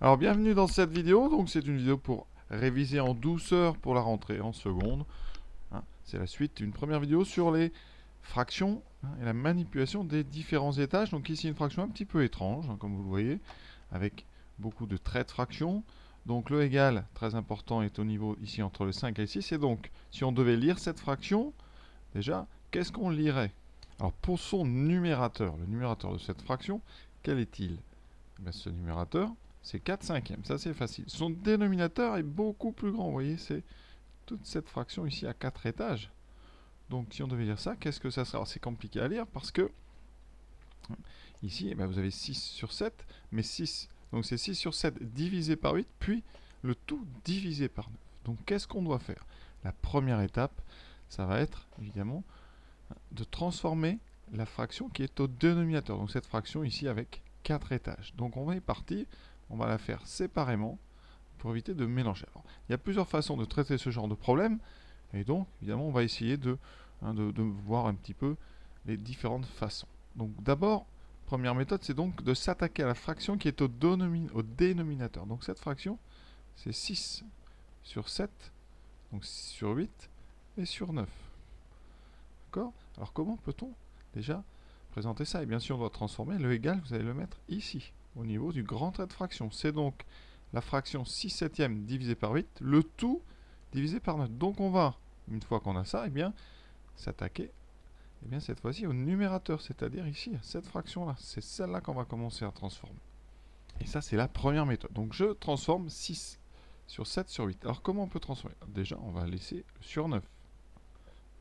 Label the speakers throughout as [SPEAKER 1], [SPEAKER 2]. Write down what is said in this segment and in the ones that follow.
[SPEAKER 1] Alors bienvenue dans cette vidéo, donc c'est une vidéo pour réviser en douceur pour la rentrée en seconde. C'est la suite d'une première vidéo sur les fractions et la manipulation des différents étages. Donc ici une fraction un petit peu étrange, comme vous le voyez, avec beaucoup de traits de fraction. Donc le égal, très important, est au niveau ici entre le 5 et le 6. Et donc si on devait lire cette fraction, déjà, qu'est-ce qu'on lirait? Alors pour son numérateur, le numérateur de cette fraction, quel est-il? Ce numérateur, c'est 4 cinquièmes, ça c'est facile. Son dénominateur est beaucoup plus grand, vous voyez, c'est toute cette fraction ici à 4 étages. Donc si on devait lire ça, qu'est-ce que ça serait? Alors c'est compliqué à lire parce que ici, vous avez 6 sur 7, mais 6, donc c'est 6 sur 7 divisé par 8, puis le tout divisé par 9. Donc qu'est-ce qu'on doit faire? La première étape, ça va être évidemment de transformer la fraction qui est au dénominateur. Donc cette fraction ici avec 4 étages. Donc on est parti, on va la faire séparément pour éviter de mélanger. Alors, il y a plusieurs façons de traiter ce genre de problème, et donc évidemment on va essayer de voir un petit peu les différentes façons. Donc d'abord, première méthode, c'est donc de s'attaquer à la fraction qui est au dénominateur. Donc cette fraction, c'est 6 sur 7, donc 6 sur 8 et sur 9. D'accord? Alors comment peut-on déjà présenter ça? Et bien sûr, on doit transformer le égal, vous allez le mettre ici, au niveau du grand trait de fraction. C'est donc la fraction 6 septièmes divisé par 8, le tout divisé par 9. Donc on va, une fois qu'on a ça, s'attaquer cette fois-ci au numérateur, c'est-à-dire ici, à cette fraction-là. C'est celle-là qu'on va commencer à transformer. Et ça, c'est la première méthode. Donc je transforme 6 sur 7 sur 8. Alors comment on peut transformer? Déjà, on va laisser sur 9.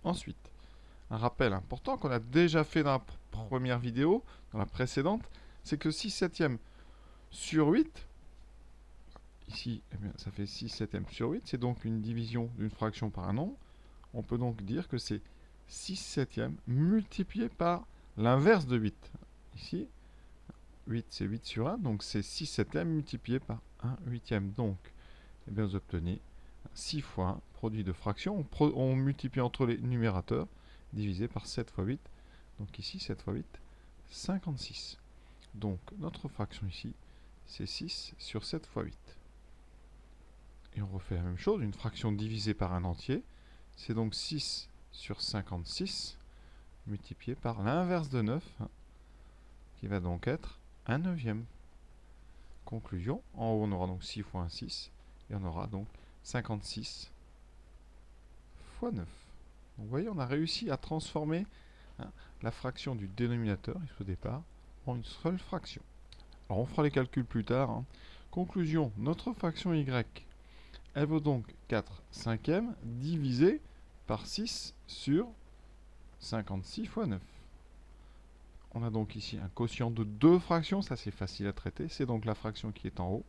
[SPEAKER 1] Ensuite, un rappel important qu'on a déjà fait dans la première vidéo, dans la précédente, c'est que 6 septièmes sur 8, ici, ça fait 6 septièmes sur 8, c'est donc une division d'une fraction par un nombre. On peut donc dire que c'est 6 septièmes multiplié par l'inverse de 8. Ici, 8 c'est 8 sur 1, donc c'est 6 septièmes multiplié par 1 huitième. Donc, vous obtenez 6 fois 1, produit de fraction, on multiplie entre les numérateurs, divisé par 7 fois 8. Donc ici, 7 fois 8, 56. Donc notre fraction ici, c'est 6 sur 7 fois 8. Et on refait la même chose, une fraction divisée par un entier, c'est donc 6 sur 56, multiplié par l'inverse de 9, qui va donc être 1 neuvième. Conclusion, en haut on aura donc 6 fois 1, 6, et on aura donc 56 fois 9. Donc vous voyez, on a réussi à transformer la fraction du dénominateur, au départ, en une seule fraction. Alors on fera les calculs plus tard. Conclusion, notre fraction y, elle vaut donc 4 cinquièmes divisé par 6 sur 56 fois 9. On a donc ici un quotient de deux fractions, ça c'est facile à traiter, c'est donc la fraction qui est en haut,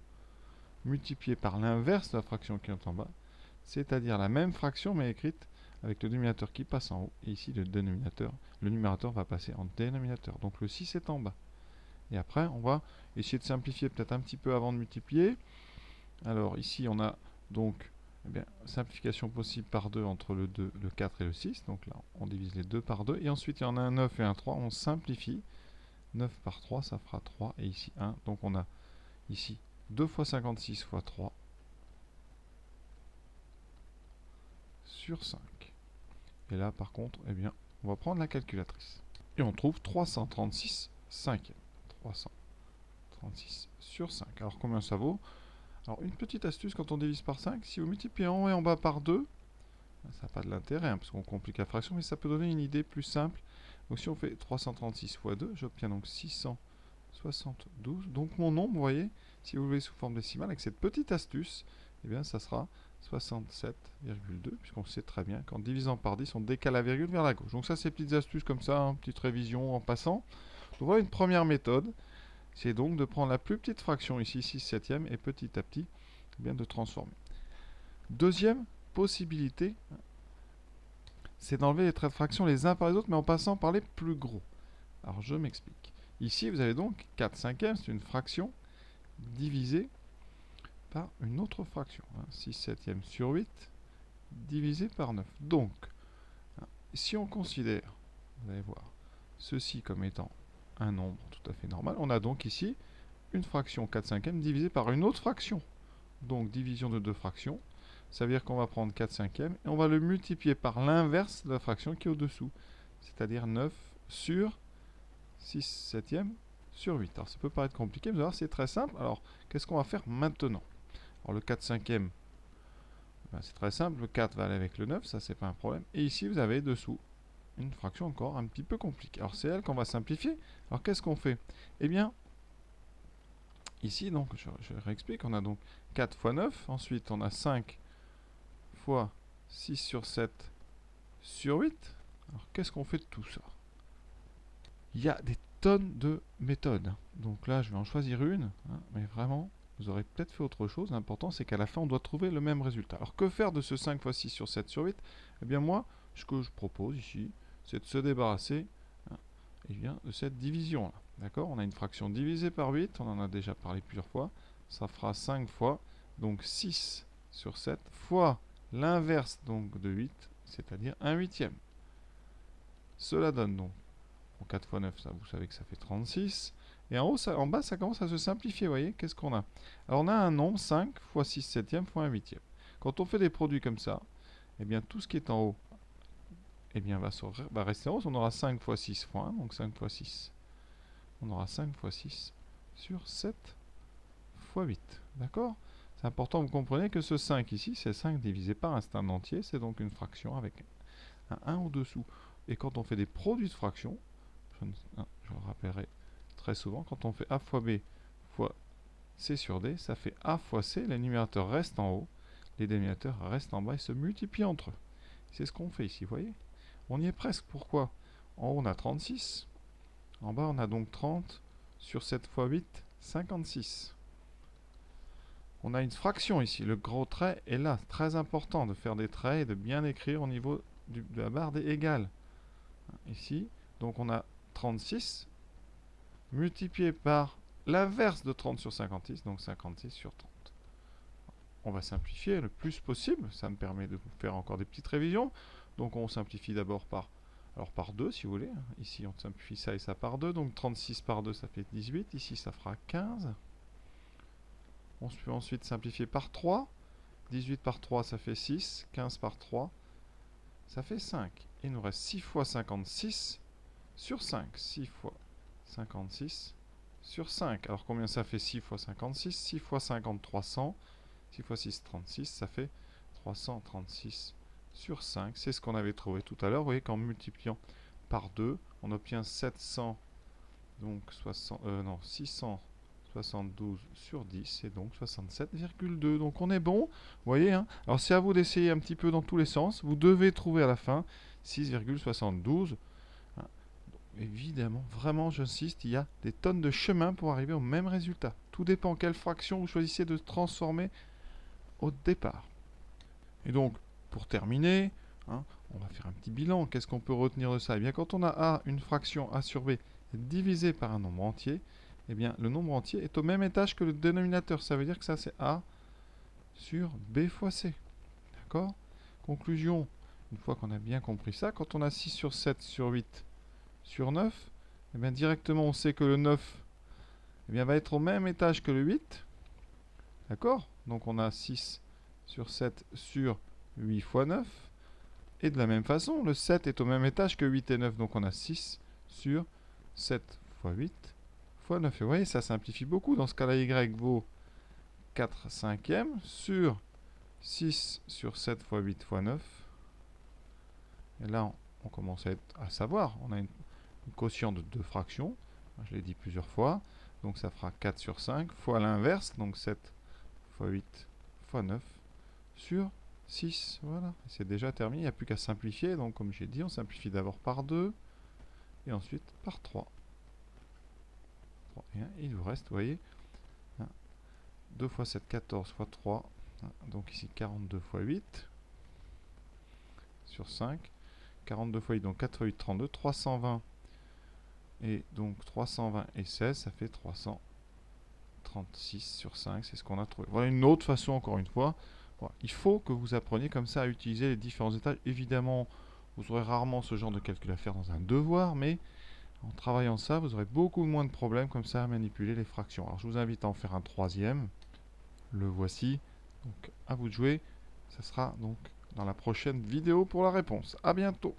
[SPEAKER 1] multipliée par l'inverse de la fraction qui est en bas, c'est-à-dire la même fraction mais écrite avec le dénominateur qui passe en haut, et ici le numérateur va passer en dénominateur, donc le 6 est en bas. Et après, on va essayer de simplifier peut-être un petit peu avant de multiplier. Alors ici, on a donc simplification possible par 2 entre le 2, le 4 et le 6. Donc là, on divise les 2 par 2. Et ensuite, il y en a un 9 et un 3. On simplifie. 9 par 3, ça fera 3. Et ici, 1. Donc on a ici 2 fois 56 fois 3 sur 5. Et là, par contre, on va prendre la calculatrice. Et on trouve 336 cinquièmes. 336 sur 5. Alors combien ça vaut? Alors une petite astuce quand on divise par 5, si vous multipliez en haut et en bas par 2, ça n'a pas de l'intérêt parce qu'on complique la fraction, mais ça peut donner une idée plus simple. Donc si on fait 336 fois 2, j'obtiens donc 672. Donc mon nombre, vous voyez, si vous voulez sous forme décimale, avec cette petite astuce, ça sera 67,2, puisqu'on sait très bien qu'en divisant par 10, on décale la virgule vers la gauche. Donc ça, c'est petites astuces comme ça, petite révision en passant. Donc voilà une première méthode. C'est donc de prendre la plus petite fraction, ici 6 septièmes, et petit à petit, de transformer. Deuxième possibilité, c'est d'enlever les traits de fraction les uns par les autres, mais en passant par les plus gros. Alors je m'explique. Ici, vous avez donc 4 cinquièmes, c'est une fraction divisée par une autre fraction. 6 septièmes sur 8 divisé par 9. Donc, si on considère, vous allez voir, ceci comme étant un nombre tout à fait normal, on a donc ici une fraction 4/5 divisée par une autre fraction. Donc division de deux fractions. Ça veut dire qu'on va prendre 4/5 et on va le multiplier par l'inverse de la fraction qui est au-dessous. C'est-à-dire 9 sur 6/7 sur 8. Alors ça peut paraître compliqué, mais vous allez voir, c'est très simple. Alors qu'est-ce qu'on va faire maintenant? Alors le 4/5, ben, c'est très simple. Le 4 va aller avec le 9, ça c'est pas un problème. Et ici vous avez dessous une fraction encore un petit peu compliquée. Alors c'est elle qu'on va simplifier. Alors qu'est-ce qu'on fait? Eh bien, ici, donc, je réexplique, on a donc 4 fois 9, ensuite on a 5 fois 6 sur 7 sur 8. Alors qu'est-ce qu'on fait de tout ça? Il y a des tonnes de méthodes. Donc là, je vais en choisir une, hein, mais vraiment, vous aurez peut-être fait autre chose. L'important, c'est qu'à la fin, on doit trouver le même résultat. Alors que faire de ce 5 fois 6 sur 7 sur 8? Eh bien moi, ce que je propose ici, c'est de se débarrasser, hein, eh bien, de cette division-là. D'accord? On a une fraction divisée par 8, on en a déjà parlé plusieurs fois. Ça fera 5 fois, donc 6 sur 7, fois l'inverse donc de 8, c'est-à-dire 1/8. Cela donne donc, 4 fois 9, ça, vous savez que ça fait 36. Et en haut, en bas, ça commence à se simplifier, vous voyez? Qu'est-ce qu'on a? Alors on a un nombre 5 fois 6/7 fois 1/8. Quand on fait des produits comme ça, eh bien tout ce qui est en haut, eh bien, va rester en haut. On aura 5 fois 6 fois 1, donc 5 fois 6. On aura 5 fois 6 sur 7 fois 8. D'accord? C'est important, vous comprenez que ce 5 ici, c'est 5 divisé par un entier, c'est donc une fraction avec un 1 au-dessous. Et quand on fait des produits de fractions, je le rappellerai très souvent, quand on fait A fois B fois C sur D, ça fait A fois C, les numérateurs restent en haut, les dénominateurs restent en bas et se multiplient entre eux. C'est ce qu'on fait ici, vous voyez? On y est presque, pourquoi? En haut on a 36, en bas on a donc 30 sur 7 fois 8, 56. On a une fraction ici, le gros trait est là, très important de faire des traits et de bien écrire au niveau de la barre des égales. Ici, donc on a 36 multiplié par l'inverse de 30 sur 56, donc 56 sur 30. On va simplifier le plus possible, ça me permet de vous faire encore des petites révisions. Donc on simplifie d'abord par 2 si vous voulez. Ici on simplifie ça et ça par 2, donc 36 par 2 ça fait 18, ici ça fera 15. On peut ensuite simplifier par 3, 18 par 3 ça fait 6, 15 par 3 ça fait 5. Il nous reste 6 fois 56 sur 5, 6 fois 56 sur 5. Alors combien ça fait 6 fois 56? 6 fois 50, 300. 6 fois 6, 36. Ça fait 336 sur 5. C'est ce qu'on avait trouvé tout à l'heure. Vous voyez qu'en multipliant par 2, on obtient 700, donc 672 sur 10, et donc 67,2. Donc on est bon. Vous voyez, hein? Alors c'est à vous d'essayer un petit peu dans tous les sens. Vous devez trouver à la fin 6,72. Évidemment, vraiment, j'insiste, il y a des tonnes de chemins pour arriver au même résultat. Tout dépend quelle fraction vous choisissez de transformer au départ. Et donc, pour terminer, hein, on va faire un petit bilan. Qu'est-ce qu'on peut retenir de ça? Eh bien, quand on a A, une fraction A sur B, divisée par un nombre entier, eh bien, le nombre entier est au même étage que le dénominateur. Ça veut dire que ça, c'est A sur B fois C. D'accord? Conclusion, une fois qu'on a bien compris ça, quand on a 6 sur 7 sur 8 sur 9, eh bien directement on sait que le 9 eh bien, va être au même étage que le 8. D'accord? Donc on a 6 sur 7 sur 8 fois 9. Et de la même façon, le 7 est au même étage que 8 et 9. Donc on a 6 sur 7 fois 8 fois 9. Et vous voyez, ça simplifie beaucoup. Dans ce cas-là, y vaut 4 cinquièmes sur 6 sur 7 fois 8 fois 9. Et là, on commence à savoir. On a une quotient de 2 fractions. Je l'ai dit plusieurs fois. Donc ça fera 4 sur 5 fois l'inverse. Donc 7 fois 8 fois 9 sur 6. Voilà. C'est déjà terminé. Il n'y a plus qu'à simplifier. Donc comme j'ai dit, on simplifie d'abord par 2. Et ensuite par 3. Et il vous reste, vous voyez, 2 fois 7, 14 fois 3. Donc ici 42 fois 8 sur 5. 42 fois 8, donc 4 fois 8, 32. 320. Et donc 320 et 16, ça fait 336 sur 5. C'est ce qu'on a trouvé. Voilà une autre façon, encore une fois. Voilà. Il faut que vous appreniez comme ça à utiliser les différents étages. Évidemment, vous aurez rarement ce genre de calcul à faire dans un devoir, mais En travaillant ça, vous aurez beaucoup moins de problèmes comme ça à manipuler les fractions. Alors je vous invite à en faire un troisième. Le voici. Donc à vous de jouer. Ça sera donc dans la prochaine vidéo pour la réponse. À bientôt.